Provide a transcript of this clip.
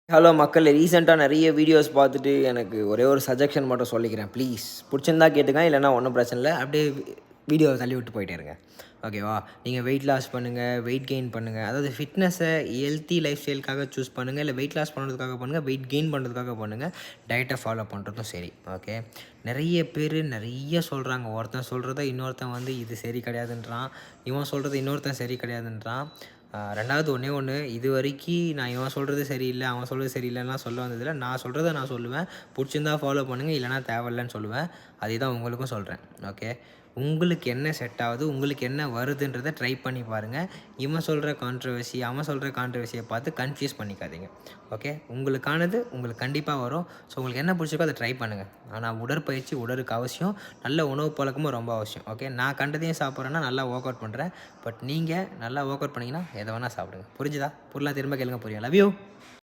Hello மக்களே! ரீசென்ட்டா நெறைய வீடியோஸ் பார்த்துட்டு எனக்கு ஒரே ஒரு சஜெக்ஷன் மட்டும் சொல்லிக்கிறேன் ப்ளீஸ். புடிச்சிருந்தா கேட்டுங்க. இல்லன்னா ஒண்ணும் பிரச்சனை இல்ல. அப்படியே வீடியோவ தள்ளி விட்டு போயிட்டே இருங்க. ஓகேவா? நீங்க வெயிட் லாஸ் பண்ணுங்க, வெயிட் கெயின் பண்ணுங்க. அதாவது ஃபிட்னஸ ஹெல்த்தி லைஃப் ஸ்டைலுக்காக சூஸ் பண்ணுங்க. இல்ல வெயிட் லாஸ் பண்ணுறதுக்காக பண்ணுங்க. வெயிட் கெயின் பண்ணுறதுக்காக பண்ணுங்க. டயட்ட ஃபாலோ பண்ணுறதும் சரி. ஓகே. நெறைய பேரு நெறைய சொல்றாங்க. ஒருத்தன் சொல்றத இன்னொருத்தன் வந்து இது சரி கிடையாதுன்றான். இவன் சொல்றது இன்னொருத்தன் சரி கிடையாதுன்றான். 2வது ஒண்ணே ஒண்ணு, இதுவரைக்கி நான் இவன் சொல்றது சரியில்ல, அவன் சொல்றது சரியில்லன்லாம் சொல்ல வந்ததில்ல. நான் சொல்றத நான் சொல்லுவேன். புடிச்சிருந்தா ஃபாலோ பண்ணுங்க. இல்லன்னா தேவையில்லன்னு சொல்லுவேன். அதே தான் உங்களுக்கும் சொல்றேன். ஓகே. உங்களுக்கு என்ன செட் ஆகுது, உங்களுக்கு என்ன வருதுன்றத ட்ரை பண்ணி பாருங்க. இவன் சொல்ற கான்ட்ரோவர்சி, அவன் சொல்ற கான்ட்ரோவர்சிய பார்த்து கன்ஃப்யூஸ் பண்ணிக்காதீங்க. ஓகே. உங்களுக்கானது உங்களுக்கு கண்டிப்பா வரும். ஸோ உங்களுக்கு என்ன பிடிச்சிருக்கோ அத ட்ரை பண்ணுங்க. ஆனா உடற்பயிற்சி உடலுக்கு அவசியம். நல்ல உணவு பழக்கமும் ரொம்ப அவசியம். ஓகே. நான் கண்டதையும் சாப்பிட்றேன்னா நல்லா ஒர்க் அவுட் பண்றேன். பட் நீங்க நல்லா ஒர்க் அவுட் பண்ணீங்கன்னா, எத வேணா சாப்பிடுங்க. புரிஞ்சுதா? புரியலனா திரும்ப கேளுங்க புரியும். Love you.